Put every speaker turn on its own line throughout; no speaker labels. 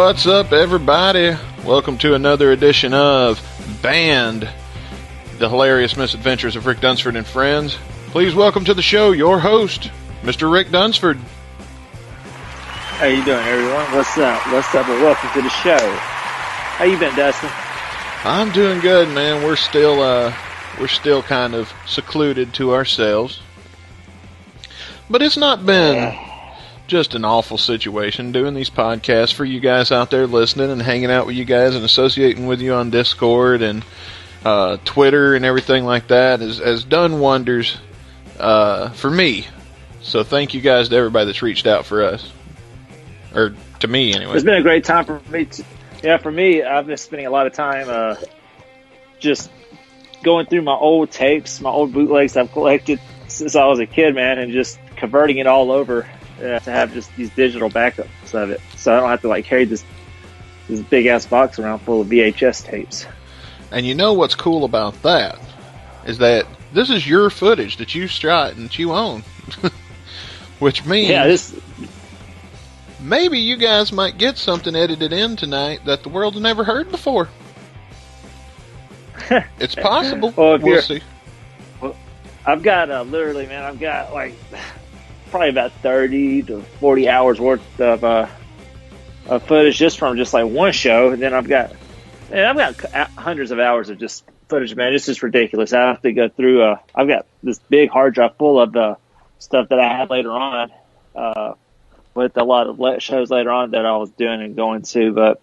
What's up, everybody? Welcome to another edition of Band, the hilarious misadventures of Rick Dunsford and friends. Please welcome to the show your host, Mr. Rick Dunsford.
How you doing, everyone? What's up? And welcome to the show. How you been, Dustin?
I'm doing good, man. We're still kind of secluded to ourselves, but it's not been just an awful situation doing these podcasts for you guys out there listening and hanging out with you guys and associating with you on Discord and Twitter and everything like that has done wonders for me. So thank you guys to everybody that's reached out for us. Or to me, anyway.
It's been a great time for me. For me, I've been spending a lot of time just going through my old tapes, my old bootlegs I've collected since I was a kid, man, and just converting it all over to have just these digital backups of it. So I don't have to carry this big-ass box around full of VHS tapes.
And you know what's cool about that is that this is your footage that you shot and that you own. Which means maybe you guys might get something edited in tonight that the world has never heard before. It's possible.
Well,
we'll see.
Well, I've got I've got probably about 30 to 40 hours worth of footage just from one show, and then I've got hundreds of hours of just footage, man. It's just ridiculous. I have to go through. I've got this big hard drive full of the stuff that I had later on, with a lot of shows later on that I was doing and going to. But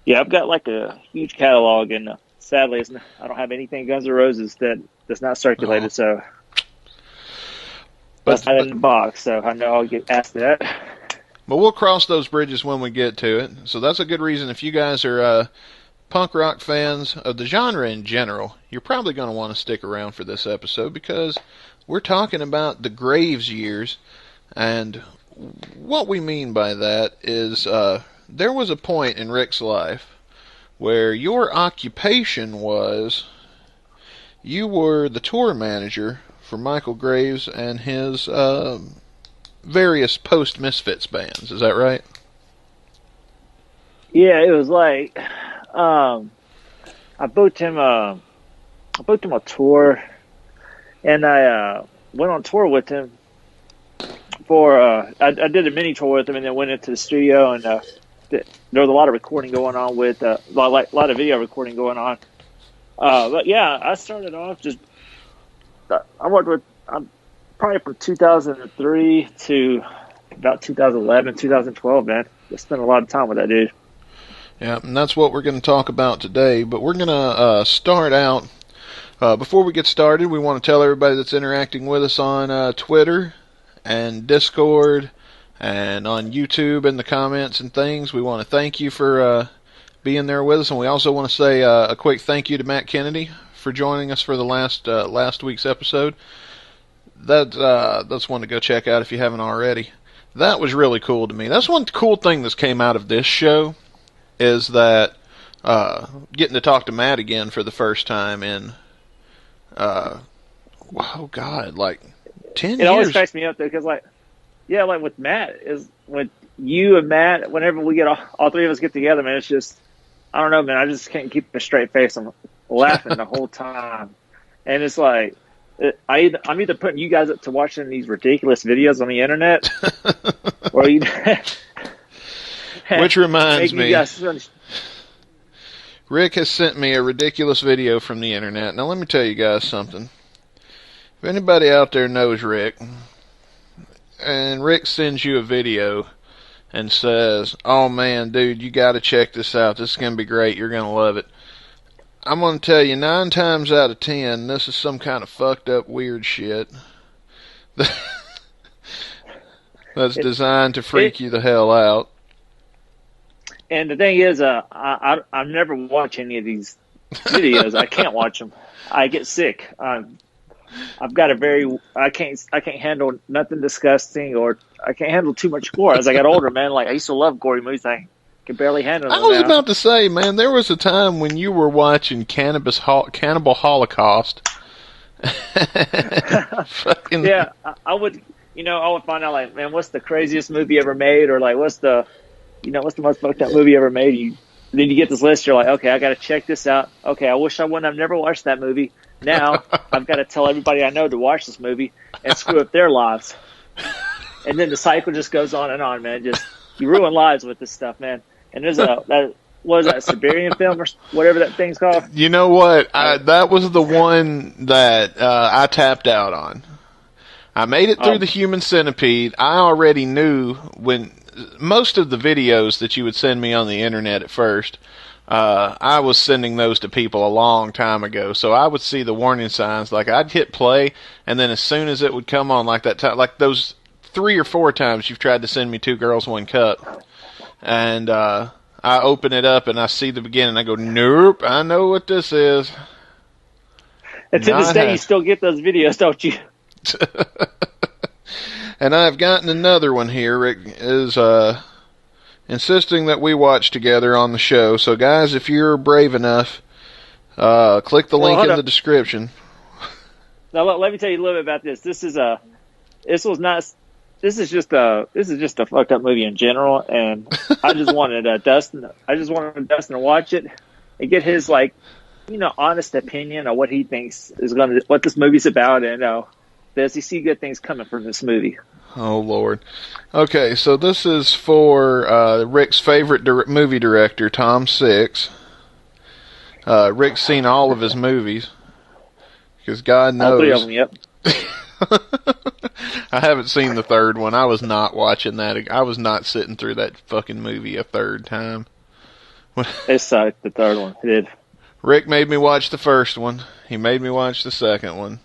yeah, I've got a huge catalog, and sadly, I don't have anything Guns N' Roses that's not circulated. So. But in the box, so I know I'll get asked that.
But we'll cross those bridges when we get to it. So that's a good reason. If you guys are punk rock fans of the genre in general, you're probably going to want to stick around for this episode because we're talking about the Graves years. And what we mean by that is there was a point in Rick's life where your occupation was you were the tour manager for Michael Graves and his various post-Misfits bands. Is that right?
Yeah, it was I booked him a tour, and I went on tour with him for I did a mini tour with him, and then went into the studio, and there was a lot of recording going on with a lot of video recording going on. But yeah, I started off just. I worked with probably from 2003 to about 2011, 2012, man. I spent a lot of time with that dude.
Yeah, and that's what we're going to talk about today. But we're going to start out. Before we get started, we want to tell everybody that's interacting with us on Twitter and Discord and on YouTube in the comments and things. We want to thank you for being there with us. And we also want to say a quick thank you to Matt Kennedy for joining us for the last week's episode. That's one to go check out if you haven't already. That was really cool to me. That's one cool thing that's came out of this show is that getting to talk to Matt again for the first time in 10 years.
It always cracks me up though, because with Matt is when you and Matt, whenever we get all three of us get together, man, it's just I don't know, man. I just can't keep a straight face. I'm laughing the whole time, and it's I'm either putting you guys up to watching these ridiculous videos on the internet, or
which reminds me, Rick has sent me a ridiculous video from the internet. Now let me tell you guys something. If anybody out there knows Rick, and Rick sends you a video and says, "Oh man, dude, you got to check this out. This is gonna be great. You're gonna love it." I'm going to tell you 9 times out of 10, this is some kind of fucked up weird shit that's designed to freak you the hell out.
And the thing is, I never watch any of these videos. I can't watch them. I get sick. I've got I can't handle nothing disgusting, or I can't handle too much gore. As I got older, man, I used to love gory movies. I can barely handle them.
I was about to say, man, there was a time when you were watching Cannibal Holocaust.
Yeah, I would find out, man, what's the craziest movie ever made, or what's the what's the most fucked up movie ever made? Then you get this list. You're like, okay, I got to check this out. Okay, I wish I wouldn't. I've never watched that movie. Now I've got to tell everybody I know to watch this movie and screw up their lives. And then the cycle just goes on and on, man. Just you ruin lives with this stuff, man. And there's what is that, Siberian film or whatever that thing's called?
You know what? That was the one that I tapped out on. I made it through the Human Centipede. I already knew when most of the videos that you would send me on the internet at first, I was sending those to people a long time ago. So I would see the warning signs. Like I'd hit play, and then as soon as it would come on, like that time, like those 3 or 4 times you've tried to send me Two Girls, One Cup, and I open it up and I see the beginning. I go, nope, I know what this is.
And to this day, you still get those videos, don't you?
And I've gotten another one here. Rick is insisting that we watch together on the show. So, guys, if you're brave enough, click the link in the description.
Now, let me tell you a little bit about this. This is just a fucked up movie in general, and I just wanted Dustin to watch it and get his honest opinion on what he thinks what this movie's about, and does he see good things coming from this movie?
Oh Lord. Okay, so this is for Rick's favorite movie director, Tom Six. Rick's seen all of his movies because God knows.
All 3 of them, yep.
I haven't seen the third one. I was not watching that. I was not sitting through that fucking movie a third time.
It sucked, the third one. It did.
Rick made me watch the first one. He made me watch the second one.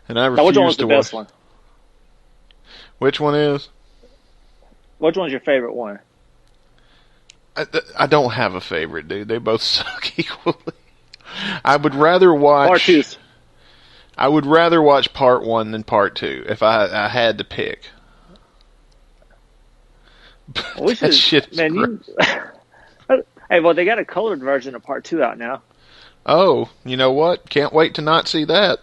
And I refused
now, which one was
to
the best
watch.
one?
Which one is?
Which one's your favorite one?
I don't have a favorite, dude. They both suck equally. I would rather watch...
Part 2.
I would rather watch part 1 than part 2 if I had to pick. That shit is gross.
Hey, well, they got a colored version of part 2 out now.
Oh, you know what? Can't wait to not see that.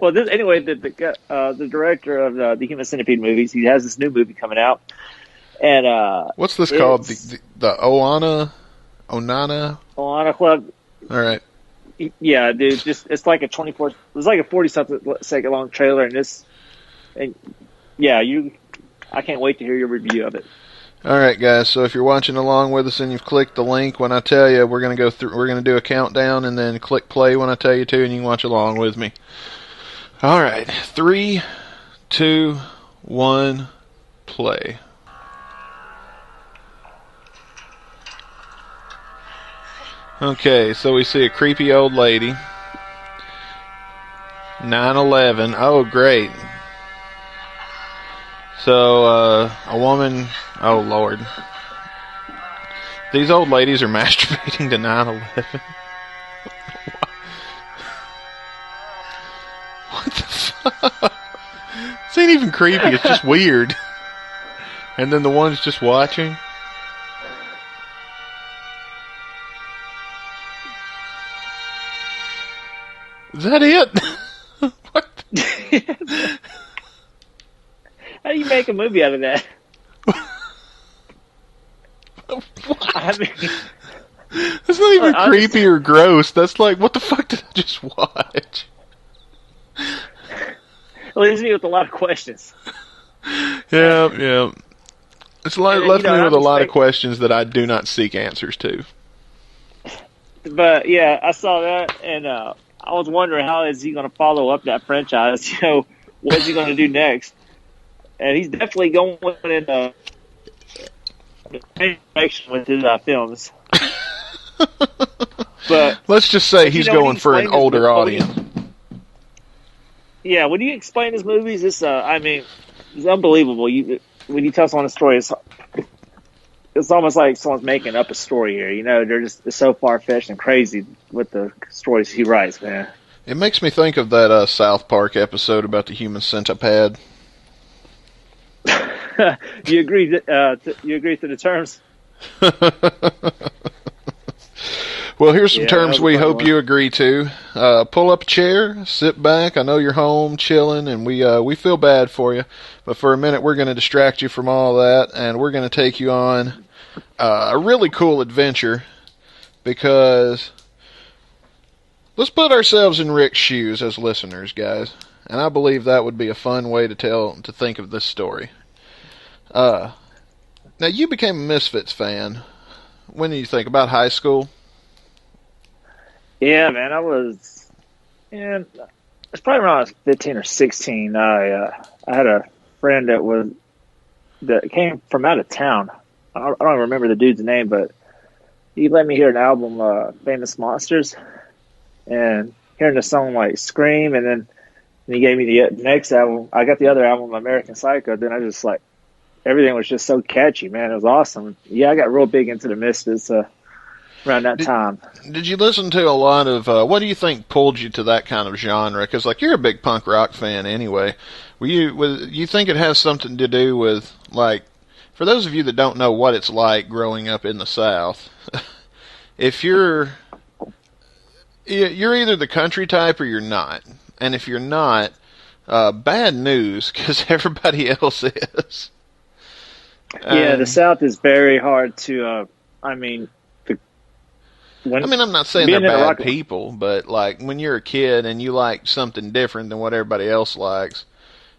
Well, anyway, the director of the Human Centipede movies, he has this new movie coming out, and
what's this called? The Onana
Club.
All right.
Yeah, dude, it's like a 40-something second long trailer, I can't wait to hear your review of it.
All right, guys. So if you're watching along with us and you've clicked the link when I tell you, we're gonna do a countdown and then click play when I tell you to, and you can watch along with me. All right, 3, 2, 1, play. Okay, so we see a creepy old lady. 9/11. Oh, great. So, a woman... Oh, Lord. These old ladies are masturbating to 9/11. What the fuck? This ain't even creepy, it's just weird. And then the one's just watching. Is that it? What?
How do you make a movie out of that? I mean,
that's not even creepy or gross. That's like, what the fuck did I just watch?
It leaves me with a lot of questions.
Yeah. It's left me with a lot of questions that I do not seek answers to.
But yeah, I saw that, and I was wondering how is he going to follow up that franchise? What is he going to do next? And he's definitely going in the direction with his films. But
let's just say he's going for an older audience.
Yeah, when you explain his movies, it's unbelievable. When you tell someone a story, it's almost like someone's making up a story here. They're just so far-fetched and crazy with the stories he writes, man.
It makes me think of that South Park episode about the human centipede.
You agree to the terms?
Well, here's some
Yeah, that
terms
was a
we
fun
hope
one.
you agree to. Pull up a chair, sit back. I know you're home chilling, and we feel bad for you. But for a minute, we're going to distract you from all that, and we're going to take you on a really cool adventure because let's put ourselves in Rick's shoes as listeners, guys. And I believe that would be a fun way to think of this story. Now, you became a Misfits fan. When do you think? About high school?
Yeah, man, it's probably when I was 15 or 16. I had a friend that came from out of town. I don't remember the dude's name, but he let me hear an album, Famous Monsters, and hearing the song like Scream, and then he gave me the next album. I got the other album, American Psycho. Then I just like everything was just so catchy, man. It was awesome. Yeah, I got real big into the Misfits around that time.
Did you listen to a lot of, what do you think pulled you to that kind of genre? Because, like, you're a big punk rock fan anyway. You think it has something to do with, like, for those of you that don't know what it's like growing up in the South, if you're either the country type or you're not. And if you're not, bad news, because everybody else is.
Yeah, the South is very hard to, I'm
not saying they're bad people, but like when you're a kid and you like something different than what everybody else likes,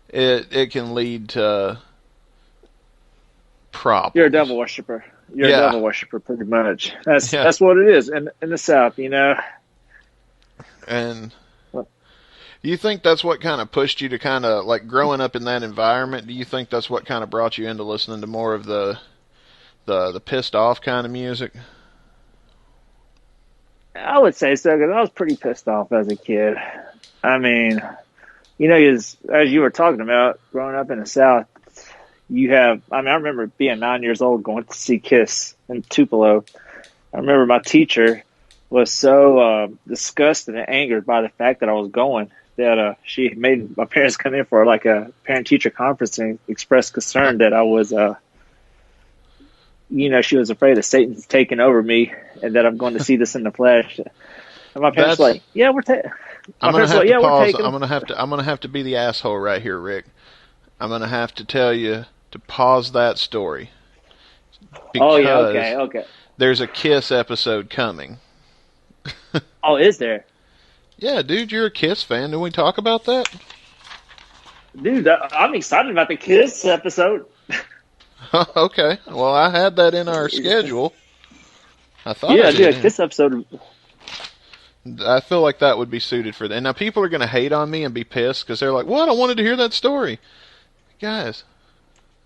it can lead to problems.
You're a devil worshiper. You're a devil worshiper, pretty much. That's what it is in the South, you know.
And do you think that's what kind of pushed you to kind of like growing up in that environment? Do you think that's what kind of brought you into listening to more of the pissed off kind of music?
I would say so, because I was pretty pissed off as a kid. I mean, you know, as you were talking about, growing up in the South, I remember being 9 years old going to see Kiss in Tupelo. I remember my teacher was so disgusted and angered by the fact that I was going that she made my parents come in for like a parent-teacher conference and expressed concern that I was she was afraid that Satan's taking over me and that I'm going to see this in the flesh. And my parents were like, "Yeah, we're taking."
I'm gonna have to pause. I'm gonna have to be the asshole right here, Rick. I'm gonna have to tell you to pause that story.
Oh yeah, okay.
There's a Kiss episode coming.
Oh, is there?
Yeah, dude, you're a Kiss fan. Did we talk about that?
Dude, I'm excited about the Kiss episode.
Okay. Well, I had that in our schedule. I thought
I did a Kiss episode.
I feel like that would be suited for that. And now people are going to hate on me and be pissed because they're like, "What? I wanted to hear that story." Guys,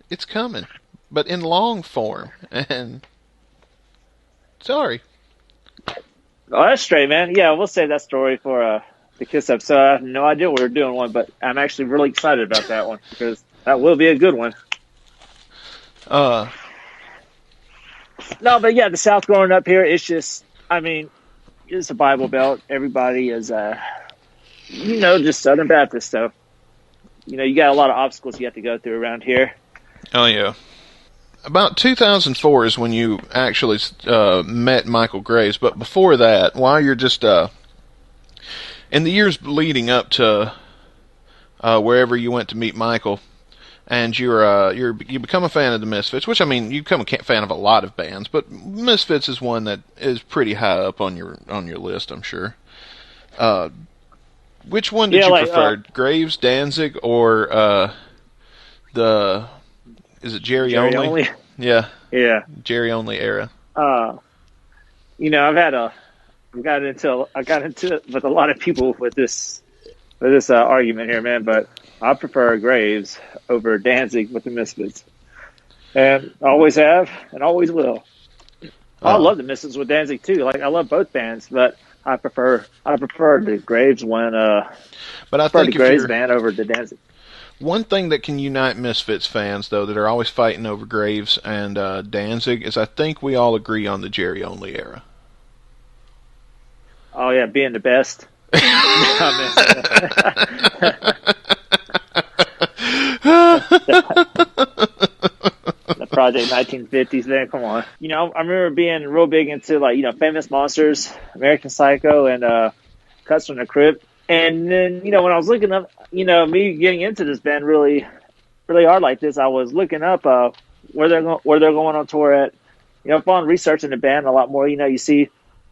it's coming, but in long form. And sorry.
Oh, that's straight, man. Yeah, we'll save that story for the Kiss episode. I have no idea we were doing one, but I'm actually really excited about that one because that will be a good one. No, but yeah, the South growing up here, it's just, it's a Bible Belt. Everybody is, just Southern Baptist stuff. You got a lot of obstacles you have to go through around here.
Oh, yeah. About 2004 is when you actually met Michael Graves, but before that, while you're just in the years leading up to wherever you went to meet Michael, and you become a fan of the Misfits, which you become a fan of a lot of bands, but Misfits is one that is pretty high up on your list, I'm sure. Which one did you prefer, Graves, Danzig, or is it Jerry Only? Yeah. Jerry Only era.
I got into it with a lot of people with this argument here, man. But I prefer Graves over Danzig with the Misfits, and always have and always will. I love the Misfits with Danzig too. Like I love both bands, but I prefer the Graves one.
But I think
the Graves band over the Danzig.
One thing that can unite Misfits fans, though, that are always fighting over Graves and Danzig, is I think we all agree on the Jerry Only era.
Oh, yeah, being the best. Project 1950s, man. Come on. I remember being real big into Famous Monsters, American Psycho, and Cuts from the Crypt. And then when I was looking up, me getting into this band really, really hard like this, I was looking up where they're going on tour at. Upon researching the band a lot more, you see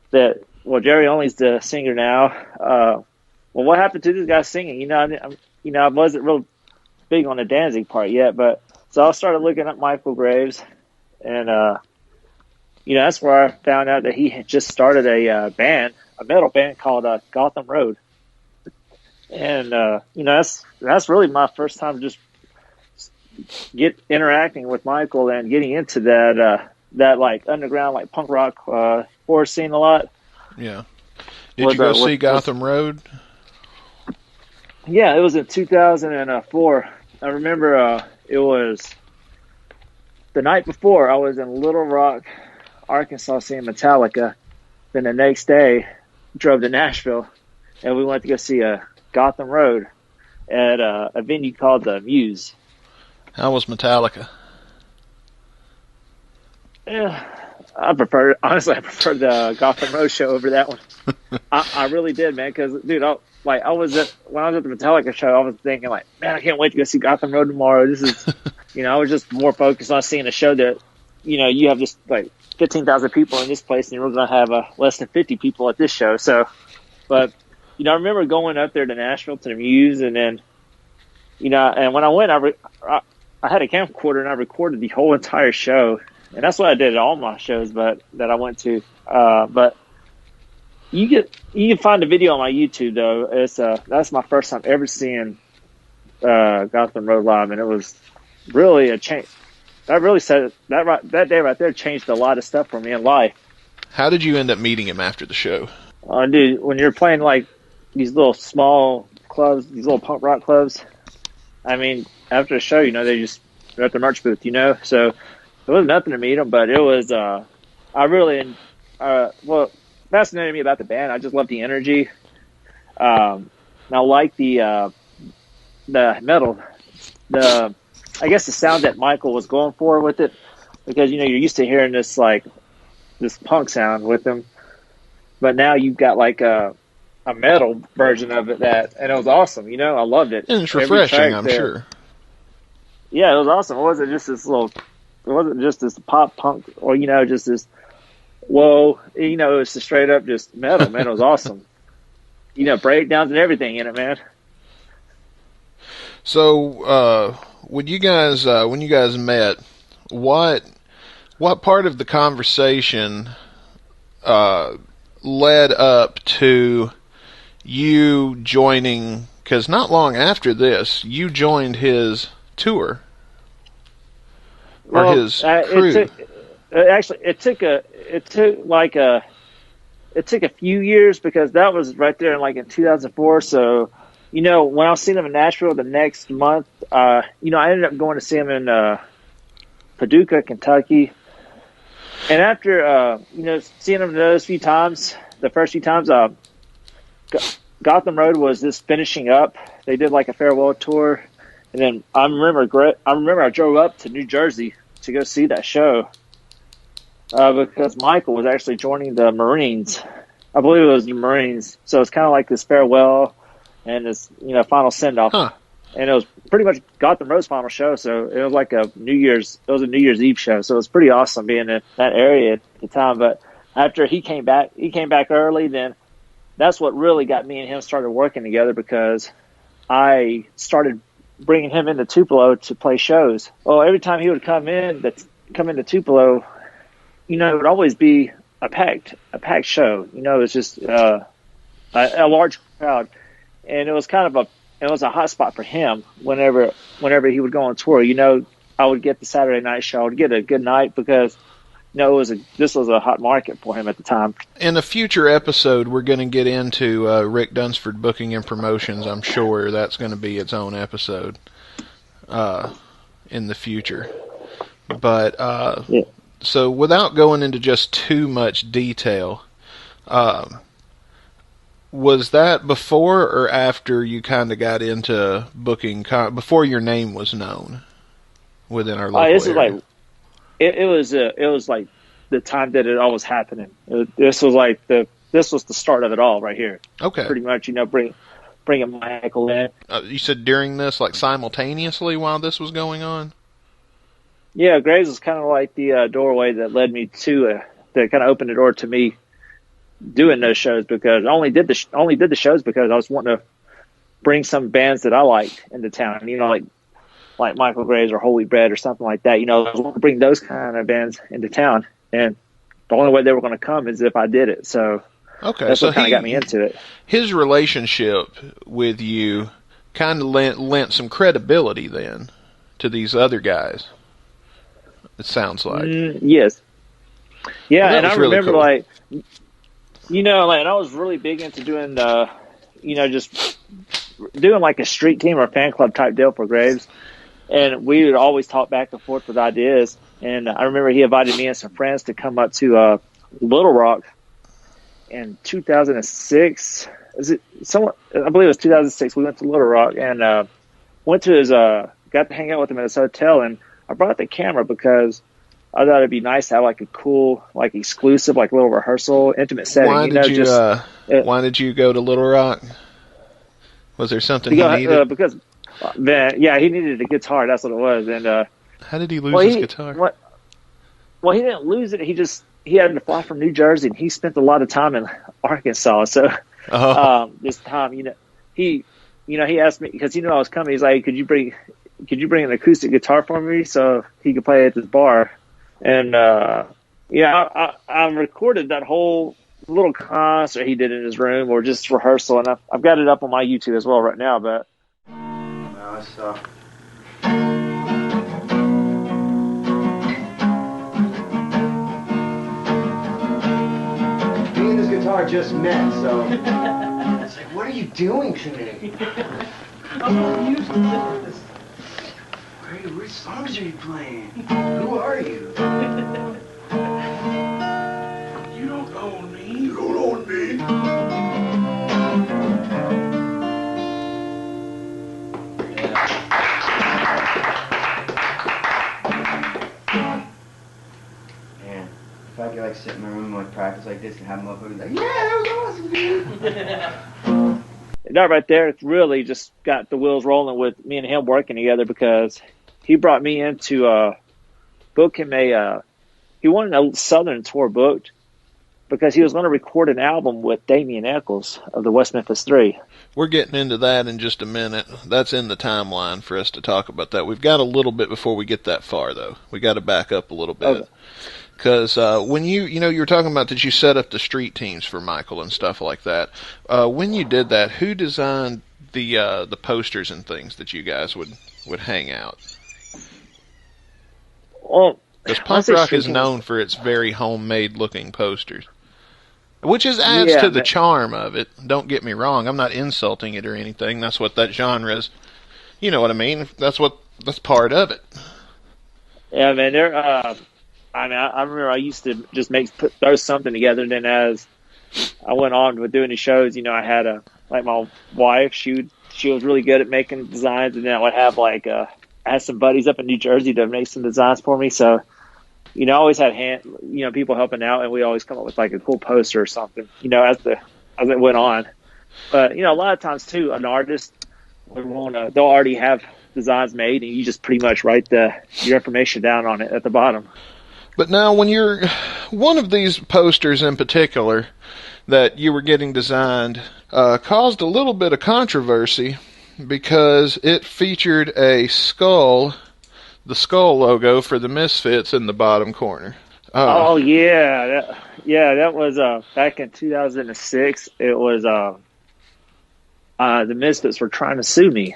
that Jerry Only's the singer now. What happened to this guy singing? I wasn't real big on the Danzig part yet, but so I started looking up Michael Graves, and that's where I found out that he had just started a metal band called Gotham Road, and that's really my first time just interacting with Michael and getting into that like underground like punk rock horror scene a lot.
Yeah. Did you go see Gotham Road?
Yeah, it was in 2004. I remember it was the night before I was in Little Rock, Arkansas seeing Metallica. Then the next day, drove to Nashville, and we went to go see Gotham Road at a venue called the Muse.
How was Metallica?
Yeah, honestly, I preferred the Gotham Road show over that one. I really did, man, because, dude, when I was at the Metallica show, I was thinking, like, man, I can't wait to go see Gotham Road tomorrow. This is, I was just more focused on seeing a show that, you have just, like, 15,000 people in this place, and you're going to have less than 50 people at this show. So, but, I remember going up there to Nashville to the Muse, and then, and when I went, I had a camcorder, and I recorded the whole entire show. And that's what I did at all my shows, but that I went to. But you can find the video on my YouTube though. It's that's my first time ever seeing Gotham Road live, and it was really a change. That really said that day right there changed a lot of stuff for me in life.
How did you end up meeting him after the show?
Dude, when you're playing like these little small clubs, these little punk rock clubs, I mean, after the show, they're at the merch booth, so. It wasn't nothing to meet him, but it was, I really, what fascinated me about the band, I just loved the energy. And I like the metal, I guess the sound that Michael was going for with it, because, you're used to hearing this punk sound with him, but now you've got like a metal version of it and it was awesome, I loved it.
And it's refreshing, I'm sure.
Yeah, it was awesome. It wasn't just this pop punk or, just this, whoa, it was straight up just metal, man. It was awesome. Breakdowns and everything in it, man.
So, when you guys met, what part of the conversation, led up to you joining, because not long after this, you joined his tour. Or his crew.
It took a few years because that was right there in 2004. So, when I was seeing him in Nashville the next month, I ended up going to see him in Paducah, Kentucky. And after, seeing him those few times, the first few times, Gotham Road was just finishing up. They did like a farewell tour. And then I remember I drove up to New Jersey to go see that show because Michael was actually joining the Marines. I believe it was the Marines. So it's kind of like this farewell and this, final send-off.
Huh.
And it was pretty much Gotham Road's final show. So it was like a New Year's Eve show. So it was pretty awesome being in that area at the time. But after he came back early, then that's what really got me and him started working together because I started bringing him into Tupelo to play shows. Well, every time he would come into Tupelo, it would always be a packed show. It's just a large crowd, and it was a hot spot for him. Whenever he would go on tour, I would get the Saturday night show. I would get a good night because this was a hot market for him at the time.
In a future episode, we're going to get into Rick Dunsford booking and promotions. I'm sure that's going to be its own episode in the future. But
yeah.
So without going into just too much detail, was that before or after you kind of got into booking, before your name was known within our local area?
it was like the time that it all was happening. This was the start of it all right here.
Okay.
Pretty much, bringing Michael in.
You said during this, like simultaneously while this was going on?
Yeah, Graves was kind of like the doorway that led me to that kind of opened the door to me doing those shows, because I only did the shows because I was wanting to bring some bands that I liked into town. Like Michael Graves or Holy Bread or something like that. I was wanting to bring those kind of bands into town, and the only way they were going to come is if I did it. So
okay,
that's what kind of got me into it.
His relationship with you kind of lent some credibility then to these other guys. It sounds like.
Yes. Yeah,
well,
and I
really
remember
cool.
and I was really big into doing just doing like a street team or a fan club type deal for Graves. And we would always talk back and forth with ideas. And I remember he invited me and some friends to come up to Little Rock in 2006. I believe it was 2006. We went to Little Rock and went to got to hang out with him at his hotel. And I brought the camera because I thought it'd be nice to have like a cool, like exclusive, like little rehearsal, intimate setting.
Why did you go to Little Rock? Was there something he needed?
Because he needed a guitar. That's what it was. And
how did he lose his guitar?
Well, he didn't lose it. He had to fly from New Jersey, and he spent a lot of time in Arkansas. So this time, he asked me because I was coming. He's like, could you bring an acoustic guitar for me so he could play at this bar? And I recorded that whole little concert he did in his room, or just rehearsal, and I've got it up on my YouTube as well right now. But
me and this guitar just met, so it's like, what are you doing to me?
I'm not used to this.
Which songs are you playing? Who are you?
You don't own me. You don't own me.
Man, if I could sit in my room and practice like this and have motherfuckers like, yeah, that was awesome, dude.
That right there, it's really just got the wheels rolling with me and him working together, because he brought me in to book him he wanted a Southern tour booked because he was going to record an album with Damien Eccles of the West Memphis 3.
We're getting into that in just a minute. That's in the timeline for us to talk about that. We've got a little bit before we get that far, though. We got to back up a little bit.
Okay.
Because when you were talking about that you set up the street teams for Michael and stuff like that. When you did that, who designed the posters and things that you guys would hang out?
Well,
because punk rock is known for its very homemade looking posters, which adds to the charm of it. Don't get me wrong; I'm not insulting it or anything. That's what that genre is. You know what I mean? That's part of it.
Yeah, man. I remember I used to just throw something together, and then as I went on with doing the shows, I had my wife. She was really good at making designs, and then I would have I had some buddies up in New Jersey to make some designs for me. So, I always had people helping out, and we always come up with a cool poster or something, as it went on. But a lot of times too, an artist they'll already have designs made, and you just pretty much write your information down on it at the bottom.
But now, when you're one of these posters in particular that you were getting designed caused a little bit of controversy because it featured the skull logo for the Misfits in the bottom corner.
That was back in 2006. It was the Misfits were trying to sue me.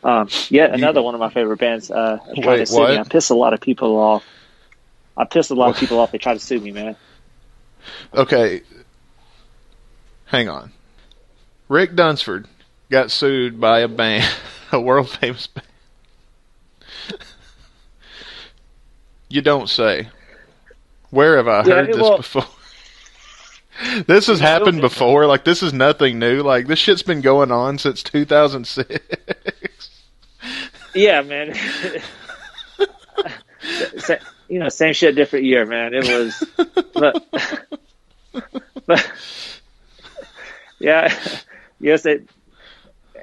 Another one of my favorite bands trying to sue me. I pissed a lot of people off. They tried to sue me, man.
Okay. Hang on. Rick Dunsford got sued by a band, a world famous band. You don't say. Where have I heard this before? This has happened before. This is nothing new. This shit's been going on since 2006.
Yeah, man. same shit, different year, man. It was, but yeah, yes.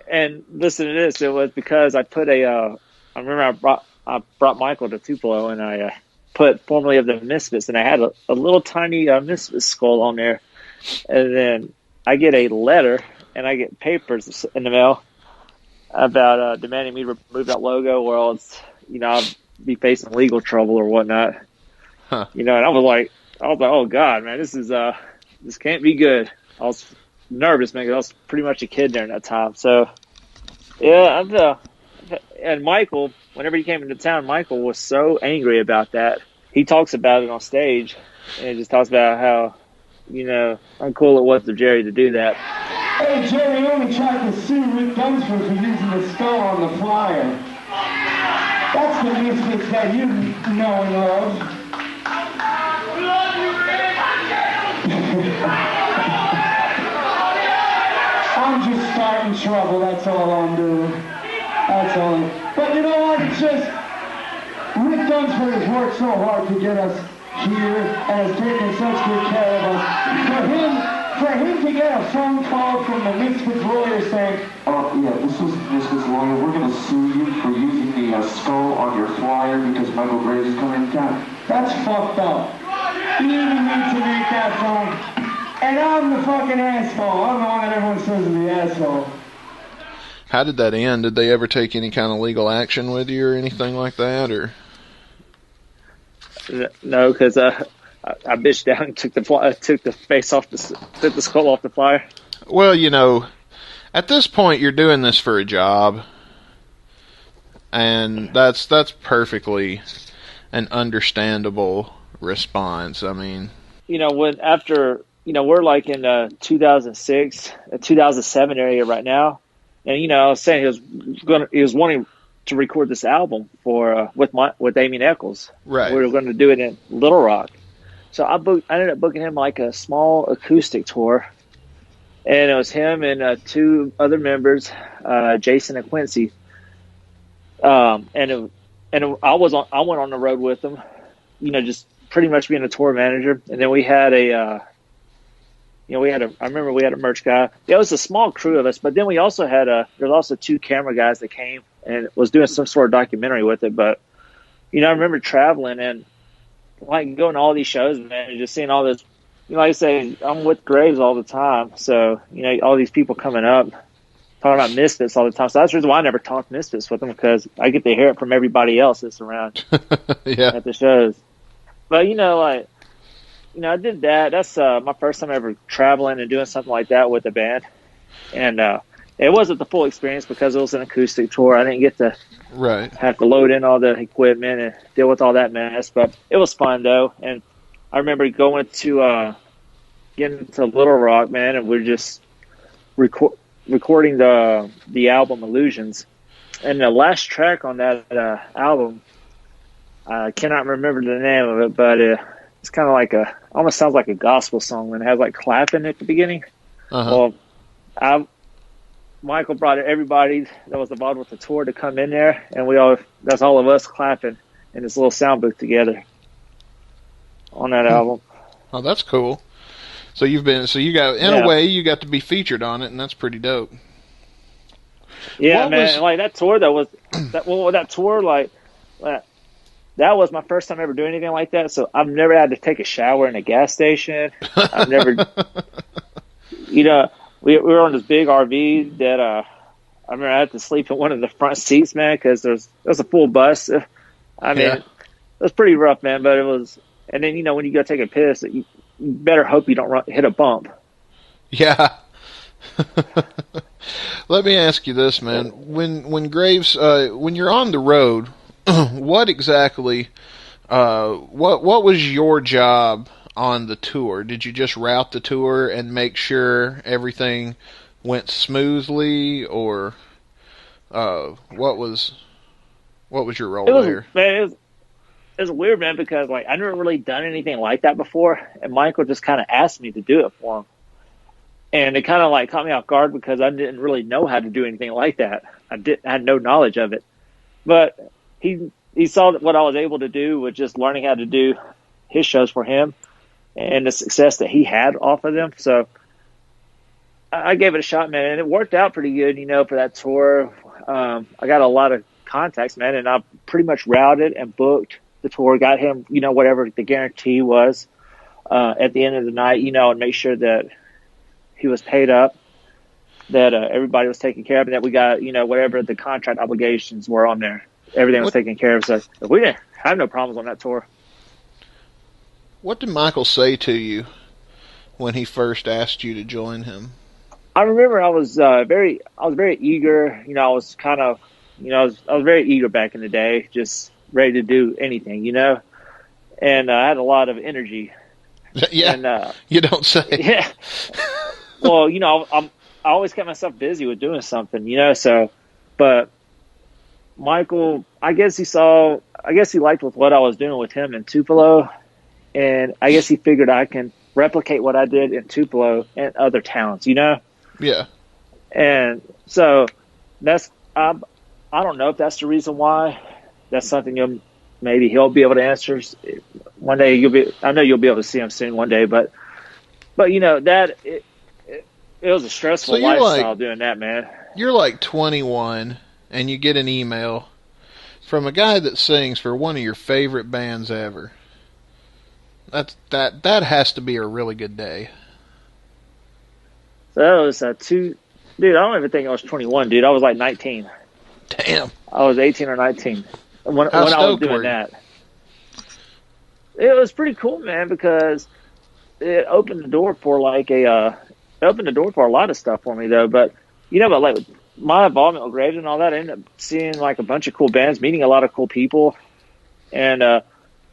And listen to this. It was because I put I remember I brought Michael to Tupelo, and I put formerly of the Misfits, and I had a little tiny Misfits skull on there, and then I get a letter and I get papers in the mail about demanding me to remove that logo, or else I'll be facing legal trouble or whatnot.
Huh.
And I was like, oh God, man, this can't be good. I was nervous, man, because I was pretty much a kid during that time. So yeah, and Michael, whenever he came into town, Michael was so angry about that. He talks about it on stage, and he just talks about how uncool it was of Jerry to do that.
Hey, Jerry only tried to sue Rick Dunsford for using the skull on the flyer. That's the Misfits that you know and love. I'm just starting trouble, that's all I'm doing. That's all. But you know what? It's just Rick Dunsford has worked so hard to get us here and has taken such good care of us. For him to get a phone call from the Misfits lawyer saying, "Oh yeah, this was Misfits lawyer. We're going to sue you for using the skull on your flyer because Michael Graves is coming to town." That's fucked up. He didn't need to make that phone. And I'm the fucking asshole. I'm the one that everyone says is the asshole.
How did that end? Did they ever take any kind of legal action with you or anything like that, or?
No, because I bitched down and took the face off took the skull off the flyer.
Well, at this point you're doing this for a job, and that's perfectly an understandable response. I mean,
when after we're like in 2006, 2007 area right now, and I was saying he was wanting to record this album for with Amy Eccles.
Right.
We were going to do it in Little Rock. So I ended up booking him like a small acoustic tour, and it was him and two other members, Jason and Quincy. I went on the road with them, just pretty much being a tour manager. And then we had I remember we had a merch guy. It was a small crew of us, but then we also had there's also two camera guys that came and was doing some sort of documentary with it. But I remember traveling and like going to all these shows, man, and just seeing all this. Like I say, I'm with Graves all the time, so all these people coming up talking about Misfits all the time. So that's the reason why I never talked Misfits with them, because I get to hear it from everybody else that's around
yeah.
at the shows. But I did that. That's my first time ever traveling and doing something like that with a band, and it wasn't the full experience because it was an acoustic tour. I didn't get to have to load in all the equipment and deal with all that mess, but it was fun though. And I remember going to getting to Little Rock, man, and we're just recording the album Illusions. And the last track on that album, I cannot remember the name of it, but it's kind of like almost sounds like a gospel song, and it has like clapping at the beginning.
Uh-huh.
Well, Michael brought everybody that was involved with the tour to come in there, and that's all of us clapping in this little sound booth together on that album.
Oh, that's cool. So you got, in a way, you got to be featured on it, and that's pretty dope.
Yeah, man. Like that tour, that was my first time ever doing anything like that. So I've never had to take a shower in a gas station. I've never, we were on this big RV that I remember I had to sleep in one of the front seats, man, because there was a full bus. I mean, It was pretty rough, man. But it was, and then when you go take a piss, you better hope you don't hit a bump.
Yeah. Let me ask you this, man. When Graves, when you're on the road, what exactly, what was your job on the tour? Did you just route the tour and make sure everything went smoothly, or what was your role there?
Man, it was weird, man, because like I never really done anything like that before, and Michael just kind of asked me to do it for him, and it kind of like caught me off guard because I didn't really know how to do anything like that. I had no knowledge of it, but he he saw what I was able to do with just learning how to do his shows for him and the success that he had off of them. So I gave it a shot, man, and it worked out pretty good, for that tour. I got a lot of contacts, man, and I pretty much routed and booked the tour, got him, whatever the guarantee was at the end of the night, and make sure that he was paid up, that everybody was taken care of, and that we got, whatever the contract obligations were on there. Everything was taken care of. So we didn't have no problems on that tour.
What did Michael say to you when he first asked you to join him?
I remember I was very eager. I was kind of, I was very eager back in the day, just ready to do anything, and I had a lot of energy.
Yeah,
and,
you don't say.
Yeah. Well, I always kept myself busy with doing something, so, but Michael, I guess he liked with what I was doing with him in Tupelo, and I guess he figured I can replicate what I did in Tupelo and other towns,
Yeah.
And so that's, I don't know if that's the reason why. That's something maybe he'll be able to answer one day. I know you'll be able to see him soon one day, but that it was a stressful lifestyle doing that, man.
You're like 21 and you get an email from a guy that sings for one of your favorite bands ever. That has to be a really good day.
So that was dude, I don't even think I was 21, dude. I was like 19.
Damn.
I was 18 or 19 when I was doing that. It was pretty cool, man, because it opened the door for a lot of stuff for me, though. But but like my involvement with Graves and all that, I ended up seeing like a bunch of cool bands, meeting a lot of cool people, and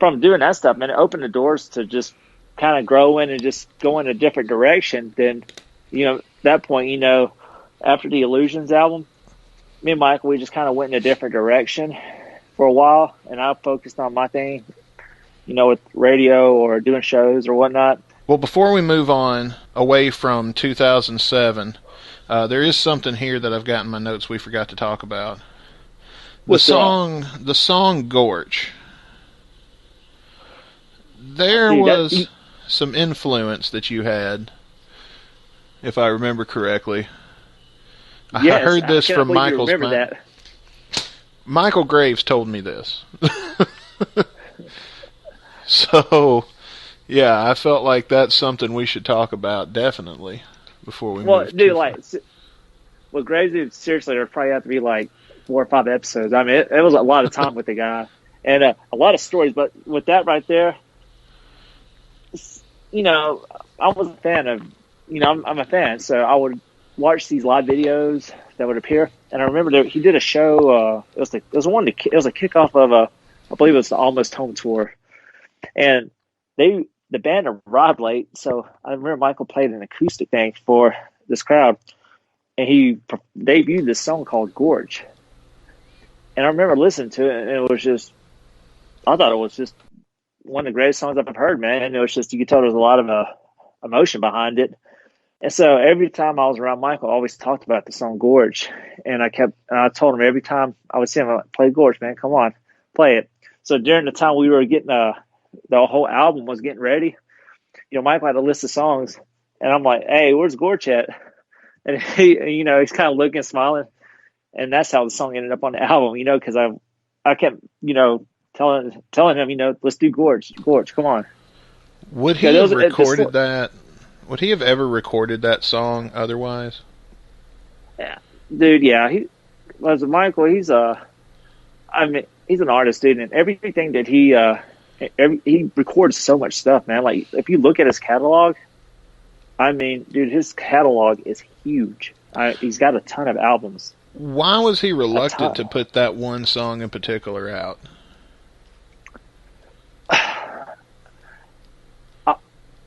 from doing that stuff, man, it opened the doors to just kind of growing and just go in a different direction. Then, that point, after the Illusions album, me and Michael, we just kind of went in a different direction for a while, and I focused on my thing, with radio or doing shows or whatnot.
Well, before we move on away from 2007, there is something here that I've got in my notes we forgot to talk about. The song Gorge. There was some influence that you had, if I remember correctly.
Yes,
I heard this from Michael's
mouth. That.
Michael Graves told me this. So, yeah, I felt like that's something we should talk about, definitely, before we move.
Well, dude, Graves did, seriously, there probably have to be like 4 or 5 episodes. I mean, it was a lot of time with the guy and a lot of stories. But with that right there, I was a fan of, I'm a fan, so I would watch these live videos that would appear. And I remember he did a show. It was a kickoff of I believe it was the Almost Home tour, and the band arrived late. So I remember Michael played an acoustic thing for this crowd, and he debuted this song called Gorge. And I remember listening to it, and I thought it was just one of the greatest songs I've ever heard, man. And it was just, you could tell there was a lot of emotion behind it. And so every time I was around Michael, I always talked about the song Gorge. And I told him every time I would see him, play Gorge, man, come on, play it. So during the time we were getting, the whole album was getting ready, Michael had a list of songs. And I'm like, hey, where's Gorge at? And he, he's kind of looking, smiling. And that's how the song ended up on the album, because I kept, telling him, let's do Gorge, come on.
Would he have recorded that? Would he have ever recorded that song otherwise?
Yeah, dude. Yeah, Michael. He's an artist, dude, and everything that he records so much stuff, man. Like if you look at his catalog, I mean, dude, his catalog is huge. He's got a ton of albums.
Why was he reluctant to put that one song in particular out?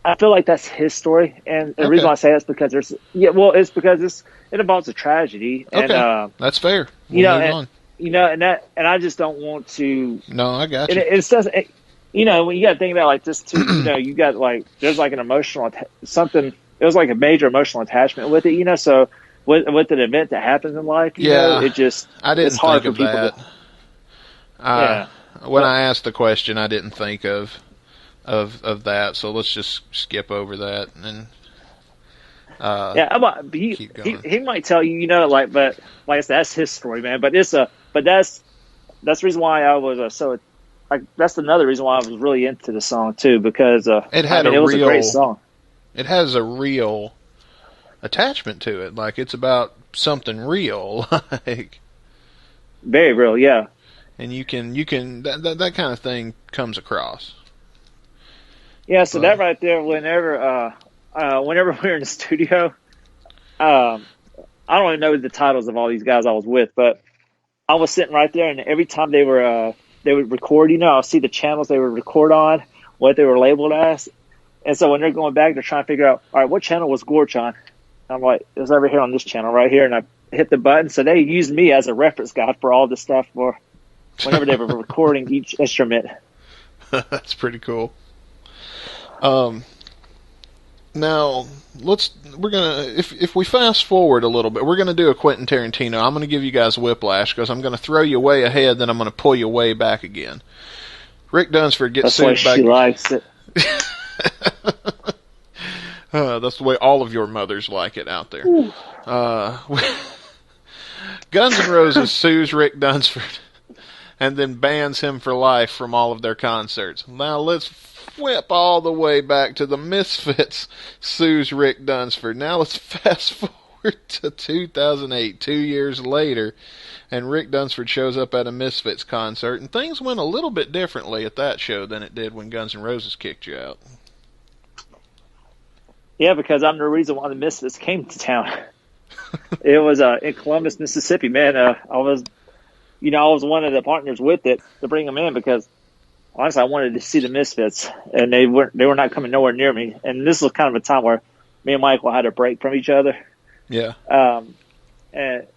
I feel like that's his story, and the reason I say that's because it's because it involves a tragedy.
Okay,
and,
that's fair. We'll move on.
And I just don't want to.
No, I got you.
It doesn't. When you got to think about like this too. You got like there's like an emotional something. It was like a major emotional attachment with it. So with an event that happens in life, it just
I didn't
it's hard
think
for
of
people
that.
to.
when I asked the question, I didn't think of that, so let's just skip over that and keep going.
He might tell you, but like I said, that's his story, man. But that's the reason why I was that's another reason why I was really into the song too, because it was a great song.
It has a real attachment to it, like it's about something real, like
very real, yeah.
And you can that kind of thing comes across.
Yeah, so that right there, whenever we're in the studio, I don't even know the titles of all these guys I was with, but I was sitting right there, and every time they would record, I'll see the channels they would record on, what they were labeled as. And so when they're going back, they're trying to figure out, all right, what channel was Gorch on? I'm like, it was over here on this channel right here, and I hit the button. So they used me as a reference guide for all this stuff for whenever they were recording each instrument.
That's pretty cool. Now we're gonna if we fast forward a little bit, we're gonna do a Quentin Tarantino. I'm gonna give you guys whiplash because I'm gonna throw you way ahead, then I'm gonna pull you way back again. Rick Dunsford gets sued back.
She likes it.
That's the way all of your mothers like it out there. Guns N' Roses sues Rick Dunsford and then bans him for life from all of their concerts. Now let's flip all the way back to the Misfits sues Rick Dunsford. Now let's fast forward to 2008, 2 years later, and Rick Dunsford shows up at a Misfits concert, and things went a little bit differently at that show than it did when Guns N' Roses kicked you out.
Yeah, because I'm the reason why the Misfits came to town. It was in Columbus, Mississippi, man. I was one of the partners with it to bring them in because honestly, I wanted to see the Misfits, and they were not coming nowhere near me. And this was kind of a time where me and Michael had a break from each other.
Yeah.
And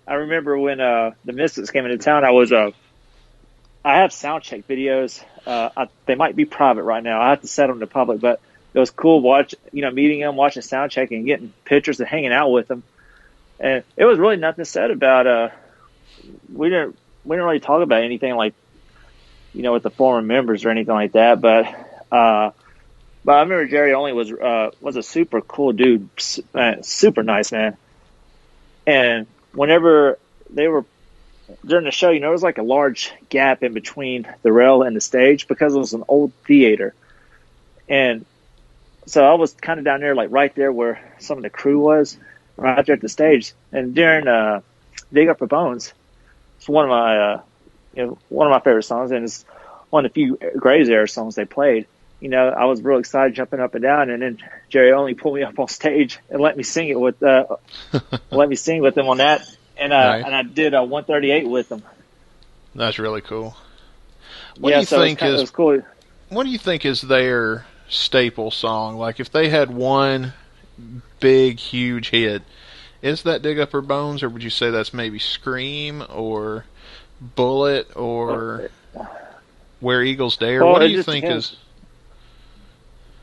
I remember when the Misfits came into town, I have sound check videos. They might be private right now. I have to set them to public, but it was cool meeting them, watching sound check, and getting pictures and hanging out with them. And it was really nothing said about. We didn't really talk about anything like, with the former members or anything like that. But I remember Jerry Only was a super cool dude, super nice man. And whenever they were during the show, there was like a large gap in between the rail and the stage because it was an old theater. And so I was kind of down there, like right there where some of the crew was, right there at the stage. And during Dig Up for Bones, it's one of my favorite songs, and it's one of the few Graves era songs they played. I was real excited, jumping up and down, and then Jerry Only pulled me up on stage and let me sing it with him on that, and
nice.
And I did 138 with them.
That's really cool.
What do you
think is their staple song? Like, if they had one big, huge hit, is that Dig Up Her Bones, or would you say that's maybe Scream or Bullet or Where Eagles Dare?
Well,
what do you think
depends.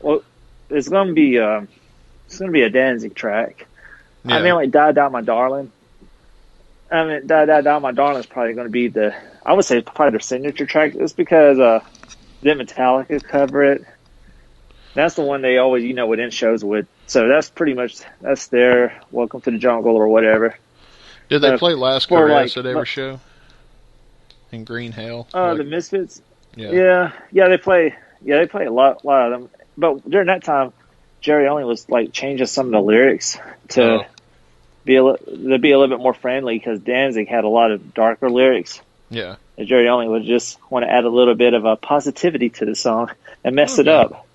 Well, it's gonna be a Danzig track.
Yeah.
I mean, like Die Die My Darling. Die Die My Darling is probably going to be I would say probably their signature track. It's because then Metallica cover it. That's the one they always would end shows with. So that's pretty much their Welcome to the Jungle or whatever.
Did they play Last Caress at every show? In Green Hell?
The Misfits?
Yeah.
Yeah, they play a lot of them. But during that time, Jerry Only was like changing some of the lyrics to be a little bit more friendly because Danzig had a lot of darker lyrics.
Yeah.
And Jerry Only would just want to add a little bit of positivity to the song and mess it up.